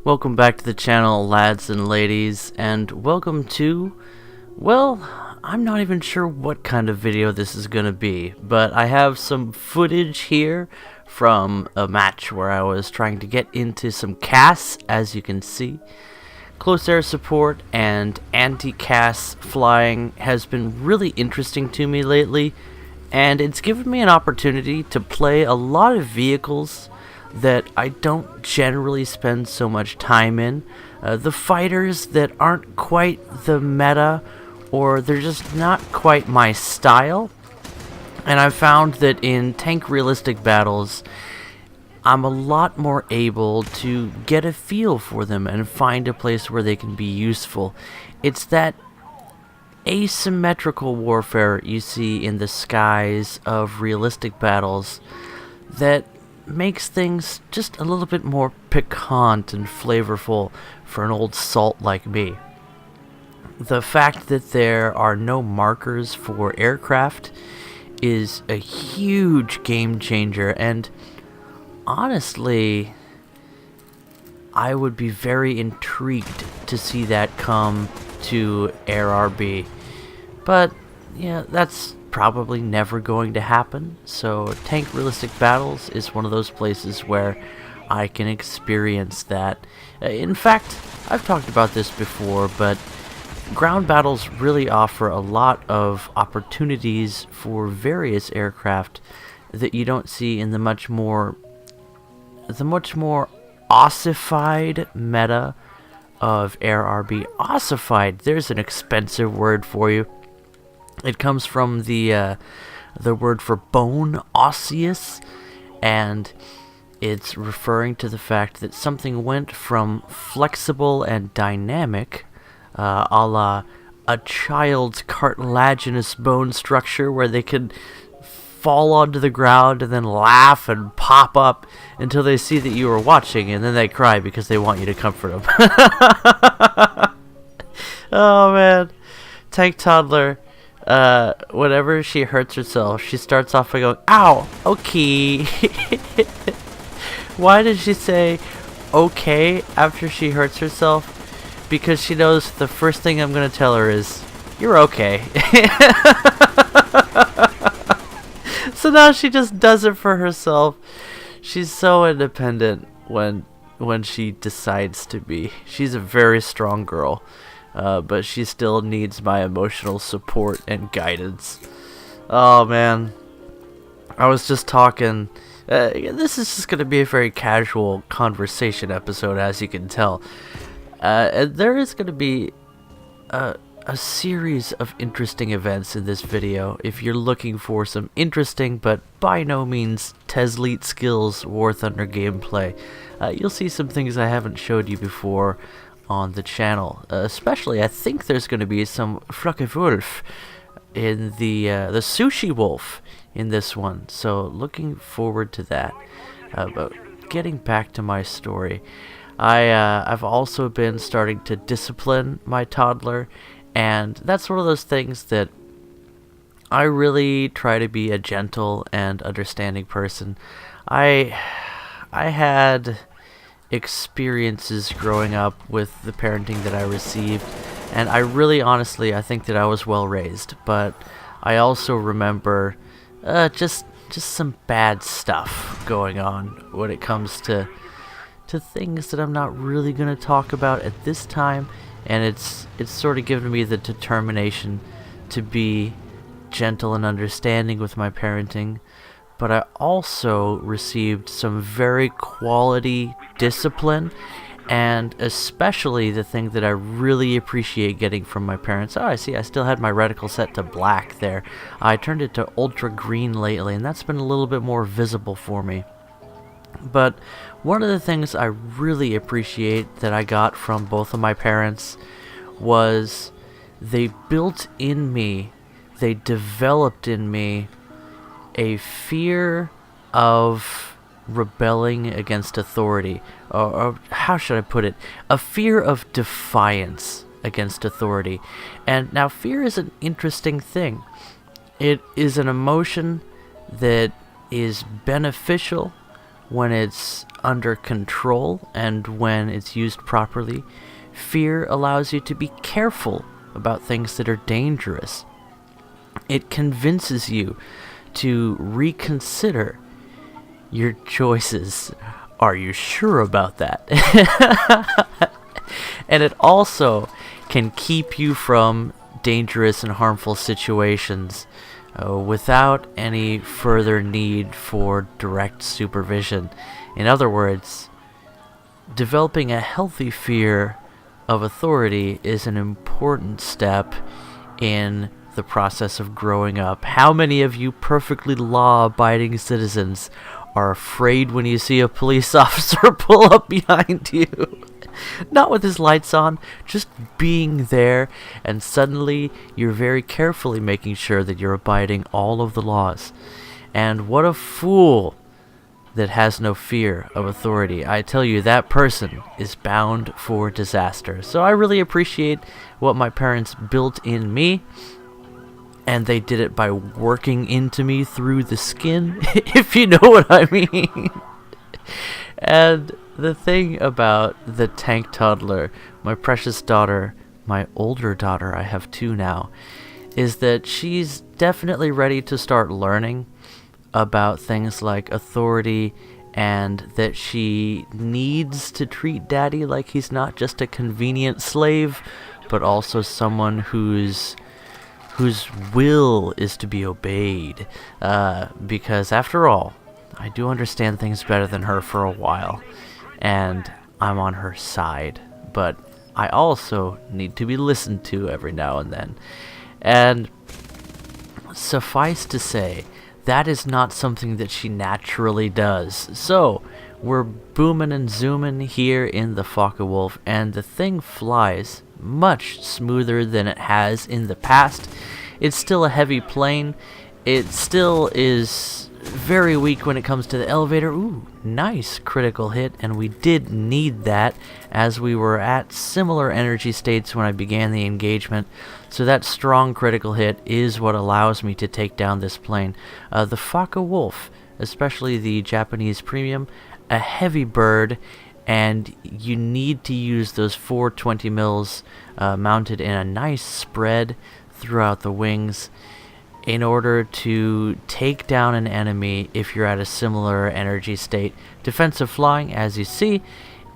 Welcome back to the channel, lads and ladies, and welcome to, well, I'm not even sure what kind of video this is gonna be, but I have some footage here from a match where I was trying to get into some CAS, as you can see. Close air support and anti-CAS flying has been really interesting to me lately, and it's given me an opportunity to play a lot of vehicles that I don't generally spend so much time in. The fighters that aren't quite the meta, or they're just not quite my style. And I've found that in tank realistic battles, I'm a lot more able to get a feel for them and find a place where they can be useful. It's that asymmetrical warfare you see in the skies of realistic battles that makes things just a little bit more piquant and flavorful for an old salt like me. The fact that there are no markers for aircraft is a huge game changer, and honestly, I would be very intrigued to see that come to Air RB. But yeah, that's probably never going to happen, so tank realistic battles is one of those places where I can experience that. In fact, I've talked about this before, but ground battles really offer a lot of opportunities for various aircraft that you don't see in the much more ossified meta of Air RB. Ossified, there's an expensive word for you. It comes from the word for bone, osseous, and it's referring to the fact that something went from flexible and dynamic, a la a child's cartilaginous bone structure where they can fall onto the ground and then laugh and pop up until they see that you are watching, and then they cry because they want you to comfort them. Oh man, tank toddler. Whenever she hurts herself, she starts off by going, "Ow, okay." Why did she say okay after she hurts herself? Because she knows the first thing I'm gonna tell her is, "You're okay." So now she just does it for herself. She's so independent when she decides to be. She's a very strong girl. But she still needs my emotional support and guidance. Oh man, I was just talking. This is just going to be a very casual conversation episode, as you can tell. And there is going to be a series of interesting events in this video. If you're looking for some interesting but by no means Tesleet skills War Thunder gameplay, you'll see some things I haven't showed you before on the channel. Especially, I think there's going to be some Flocke Wolf in the Sushi Wolf in this one. So looking forward to that. But getting back to my story, I've also been starting to discipline my toddler, and that's one of those things that I really try to be a gentle and understanding person. I had experiences growing up with the parenting that I received, and I really honestly I think that I was well raised, but I also remember just some bad stuff going on when it comes to things that I'm not really gonna talk about at this time, and it's sort of given me the determination to be gentle and understanding with my parenting. But I also received some very quality discipline, and especially the thing that I really appreciate getting from my parents. Oh, I see, I still had my reticle set to black there. I turned it to ultra green lately, and that's been a little bit more visible for me. But one of the things I really appreciate that I got from both of my parents was they built in me, they developed in me a fear of rebelling against authority, or how should I put it, a fear of defiance against authority. And now fear is an interesting thing. It is an emotion that is beneficial when it's under control and when it's used properly, fear allows you to be careful about things that are dangerous. It convinces you to reconsider your choices. Are you sure about that? And it also can keep you from dangerous and harmful situations without any further need for direct supervision. In other words, developing a healthy fear of authority is an important step in the process of growing up. How many of you perfectly law-abiding citizens are afraid when you see a police officer pull up behind you? Not with his lights on, just being there, and suddenly you're very carefully making sure that you're abiding all of the laws. And what a fool that has no fear of authority. I tell you, that person is bound for disaster. So I really appreciate what my parents built in me, and they did it by working into me through the skin, if you know what I mean. And the thing about the tank toddler, my precious daughter, my older daughter, I have two now, is that she's definitely ready to start learning about things like authority, and that she needs to treat daddy like he's not just a convenient slave, but also someone whose will is to be obeyed. Because after all, I do understand things better than her for a while, and I'm on her side, but I also need to be listened to every now and then. And suffice to say, that is not something that she naturally does. So, we're booming and zooming here in the Focke-Wulf, and the thing flies much smoother than it has in the past. It's still a heavy plane. It still is very weak when it comes to the elevator. Ooh, nice critical hit, and we did need that, as we were at similar energy states when I began the engagement. So that strong critical hit is what allows me to take down this plane. The Focke-Wulf, especially the Japanese premium, a heavy bird, and you need to use those 420 mils mounted in a nice spread throughout the wings in order to take down an enemy if you're at a similar energy state. Defensive flying, as you see,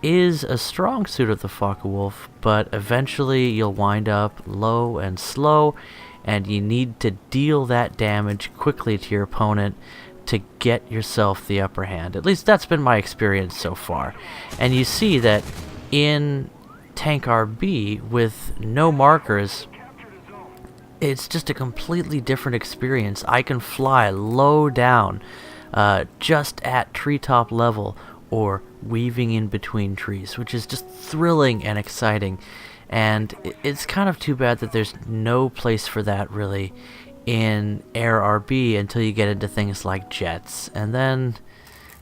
is a strong suit of the Focke-Wulf, but eventually you'll wind up low and slow, and you need to deal that damage quickly to your opponent to get yourself the upper hand. At least that's been my experience so far. And you see that in Tank RB, with no markers, it's just a completely different experience. I can fly low down, just at treetop level, or weaving in between trees, which is just thrilling and exciting. And it's kind of too bad that there's no place for that really in Air RB until you get into things like jets. And then,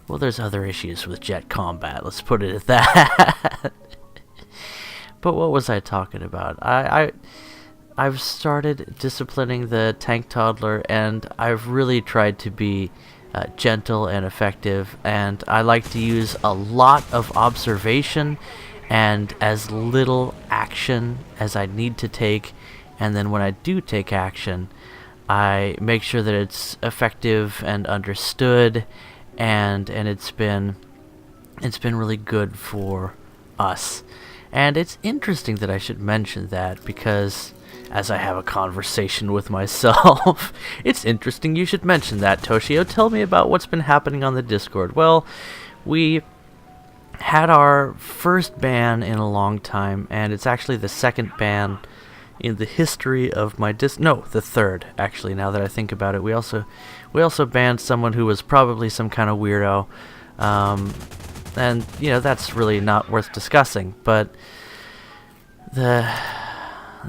well, there's other issues with jet combat, let's put it at that. But what was I talking about? I've started disciplining the tank toddler, and I've really tried to be gentle and effective, and I like to use a lot of observation and as little action as I need to take, and then when I do take action, I make sure that it's effective and understood, and it's been really good for us. And it's interesting that I should mention that, because as I have a conversation with myself, it's interesting you should mention that, Toshio. Tell me about what's been happening on the Discord. Well, we had our first ban in a long time, and it's actually the second ban in the history of my the third, actually, now that I think about it. We also banned someone who was probably some kind of weirdo, and that's really not worth discussing. But the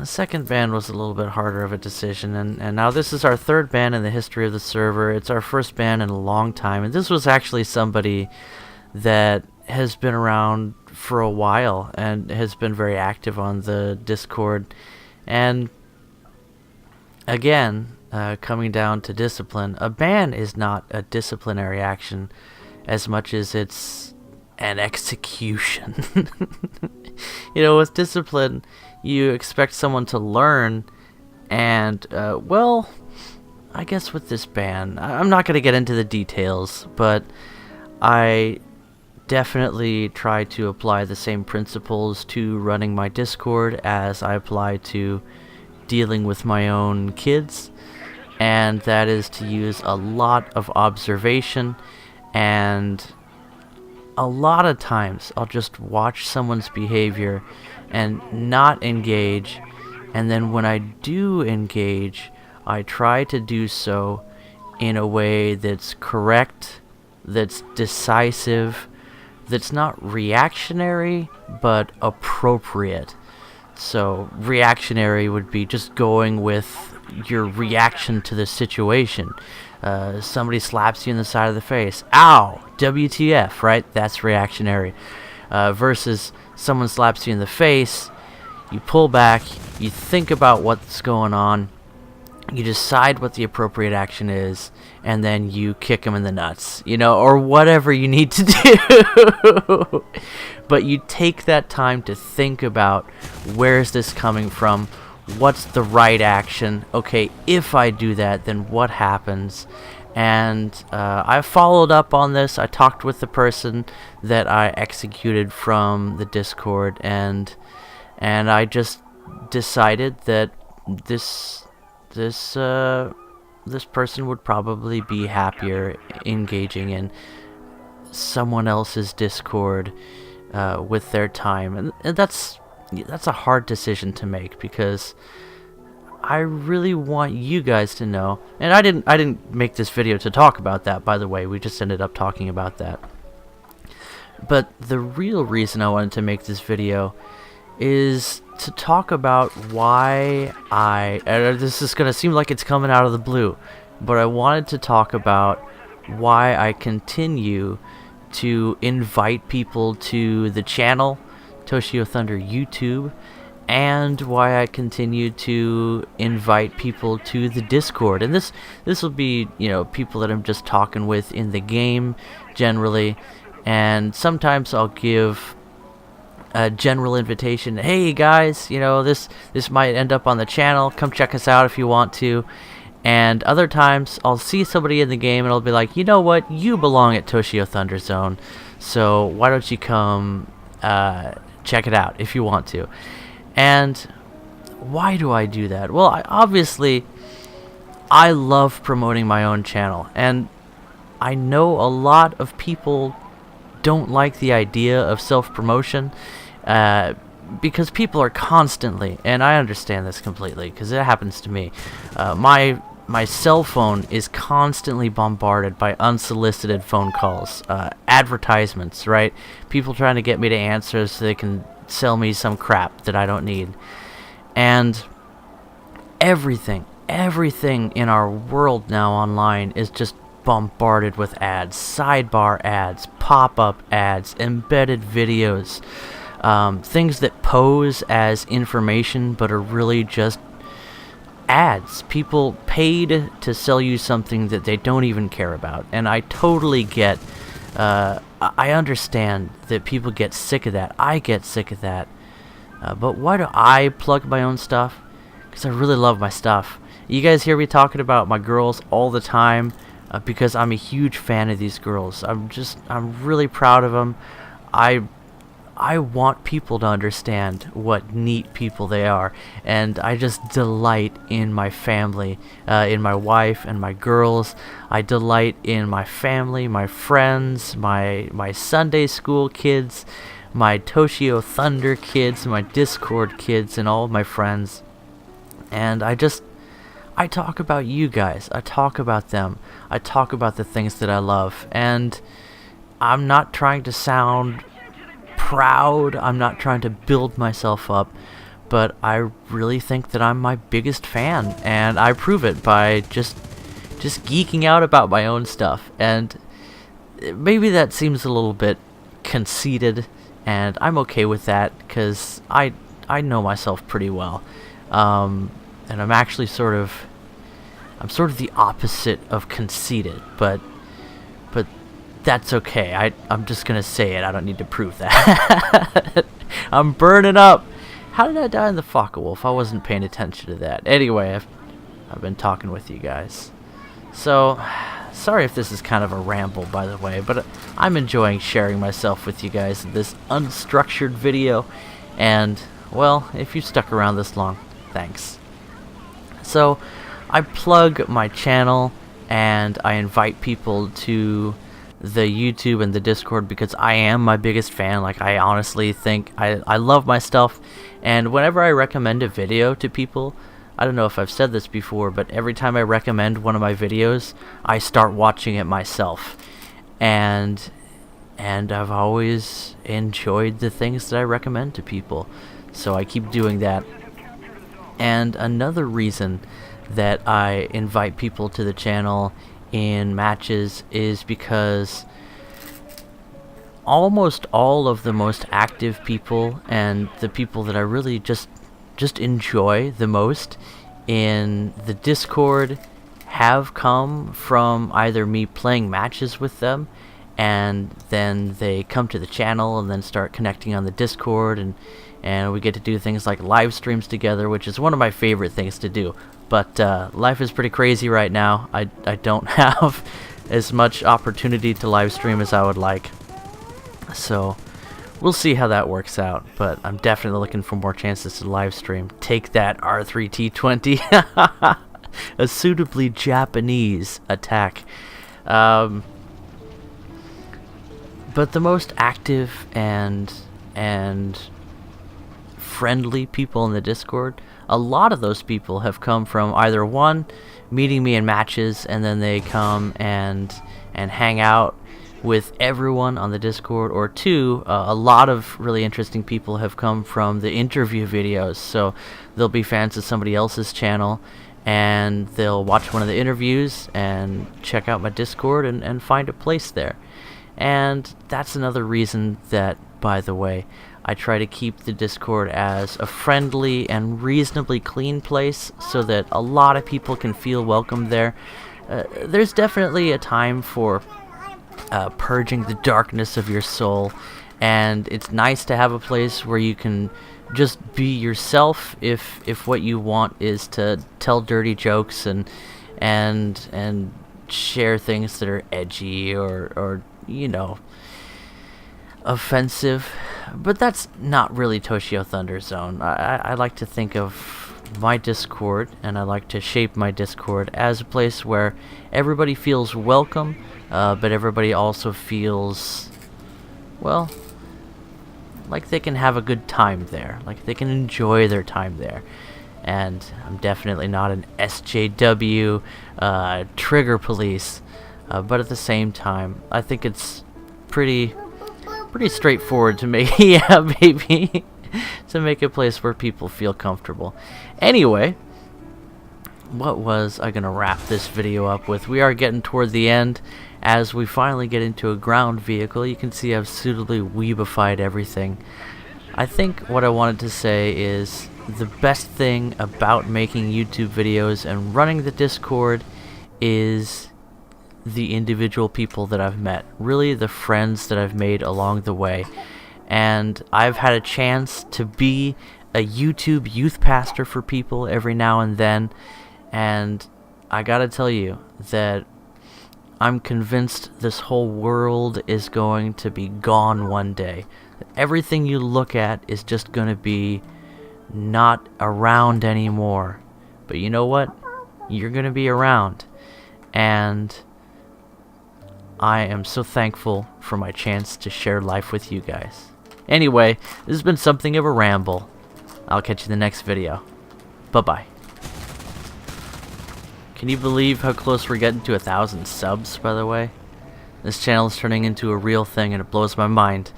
second ban was a little bit harder of a decision, and now this is our third ban in the history of the server. It's our first ban in a long time, and this was actually somebody that has been around for a while and has been very active on the Discord. And again, coming down to discipline, a ban is not a disciplinary action as much as it's an execution. You know, with discipline, you expect someone to learn, and, well, I guess with this ban, I'm not going to get into the details, but I definitely try to apply the same principles to running my Discord as I apply to dealing with my own kids, and that is to use a lot of observation, and a lot of times I'll just watch someone's behavior and not engage, and then when I do engage, I try to do so in a way that's correct, that's decisive, that's not reactionary, but appropriate. So reactionary would be just going with your reaction to the situation. Somebody slaps you in the side of the face. Ow! WTF, right? That's reactionary. Versus someone slaps you in the face, you pull back, you think about what's going on, you decide what the appropriate action is, and then you kick them in the nuts, you know, or whatever you need to do. But you take that time to think about, where's this coming from? What's the right action? Okay, if I do that, then what happens? And I followed up on this. I talked with the person that I executed from the Discord, and I just decided that this person would probably be happier engaging in someone else's Discord with their time, and that's a hard decision to make, because I really want you guys to know, and I didn't make this video to talk about that, by the way. We just ended up talking about that. But the real reason I wanted to make this video is to talk about why this is going to seem like it's coming out of the blue, but I wanted to talk about why I continue to invite people to the channel, Toshio Thunder YouTube, and why I continue to invite people to the Discord. And this will be, you know, people that I'm just talking with in the game generally, and sometimes I'll give a general invitation. Hey guys, you know, this might end up on the channel, come check us out if you want to. And other times I'll see somebody in the game and I'll be like, you know what, you belong at Toshio Thunder Zone, so why don't you come check it out if you want to. And why do I do that? Well, obviously I love promoting my own channel, and I know a lot of people don't like the idea of self-promotion, because people are constantly, and I understand this completely because it happens to me, my cell phone is constantly bombarded by unsolicited phone calls, advertisements, right? People trying to get me to answer so they can sell me some crap that I don't need. And everything in our world now online is just bombarded with ads, sidebar ads, pop-up ads, embedded videos, things that pose as information but are really just ads. People paid to sell you something that they don't even care about. And I totally get, I understand that people get sick of that. I get sick of that. But why do I plug my own stuff? Because I really love my stuff. You guys hear me talking about my girls all the time, because I'm a huge fan of these girls. I'm really proud of them. I want people to understand what neat people they are, and I just delight in my family, in my wife and my girls. I delight in my family, my friends, my Sunday school kids, my Toshio Thunder kids, my Discord kids, and all of my friends. And I talk about you guys. I talk about them. I talk about the things that I love. And I'm not trying to sound proud. I'm not trying to build myself up. But I really think that I'm my biggest fan. And I prove it by just geeking out about my own stuff. And maybe that seems a little bit conceited. And I'm okay with that, because I know myself pretty well. And I'm actually sort of the opposite of conceited, but that's okay. I'm just gonna say it. I don't need to prove that. I'm burning up. How did I die in the Focke-Wulf? I wasn't paying attention to that. Anyway, I've been talking with you guys. So, sorry if this is kind of a ramble, by the way, but I'm enjoying sharing myself with you guys in this unstructured video. And, well, if you stuck around this long, thanks. So, I plug my channel and I invite people to the YouTube and the Discord because I am my biggest fan. Like, I honestly think I love my stuff, and whenever I recommend a video to people, I don't know if I've said this before, but every time I recommend one of my videos, I start watching it myself, and I've always enjoyed the things that I recommend to people, so I keep doing that. And another reason that I invite people to the channel in matches is because almost all of the most active people and the people that I really just enjoy the most in the Discord have come from either me playing matches with them, and then they come to the channel and then start connecting on the Discord, and we get to do things like live streams together, which is one of my favorite things to do. But life is pretty crazy right now. I don't have as much opportunity to live stream as I would like. So we'll see how that works out. But I'm definitely looking for more chances to live stream. Take that, R3T20. A suitably Japanese attack. But the most active and friendly people in the Discord, a lot of those people have come from either one, meeting me in matches, and then they come and hang out with everyone on the Discord, or two, a lot of really interesting people have come from the interview videos. So they'll be fans of somebody else's channel and they'll watch one of the interviews and check out my Discord and find a place there. And that's another reason that, by the way, I try to keep the Discord as a friendly and reasonably clean place so that a lot of people can feel welcome there. There's definitely a time for purging the darkness of your soul, and it's nice to have a place where you can just be yourself if what you want is to tell dirty jokes and share things that are edgy or you know, offensive. But that's not really Toshio Thunder Zone. I like to think of my Discord, and I like to shape my Discord as a place where everybody feels welcome, but everybody also feels, well, like they can have a good time there, like they can enjoy their time there. And I'm definitely not an SJW trigger police, but at the same time, I think it's pretty straightforward to make yeah, maybe to make a place where people feel comfortable. Anyway, what was I gonna wrap this video up with? We are getting toward the end as we finally get into a ground vehicle. You can see I've suitably weebified everything. I think what I wanted to say is the best thing about making YouTube videos and running the Discord is the individual people that I've met, really the friends that I've made along the way. And I've had a chance to be a YouTube youth pastor for people every now and then, and I gotta tell you that I'm convinced this whole world is going to be gone one day. Everything you look at is just gonna be not around anymore. But you know what? You're gonna be around, and I am so thankful for my chance to share life with you guys. Anyway, this has been something of a ramble. I'll catch you in the next video. Bye-bye. Can you believe how close we're getting to 1,000 subs, by the way? This channel is turning into a real thing, and it blows my mind.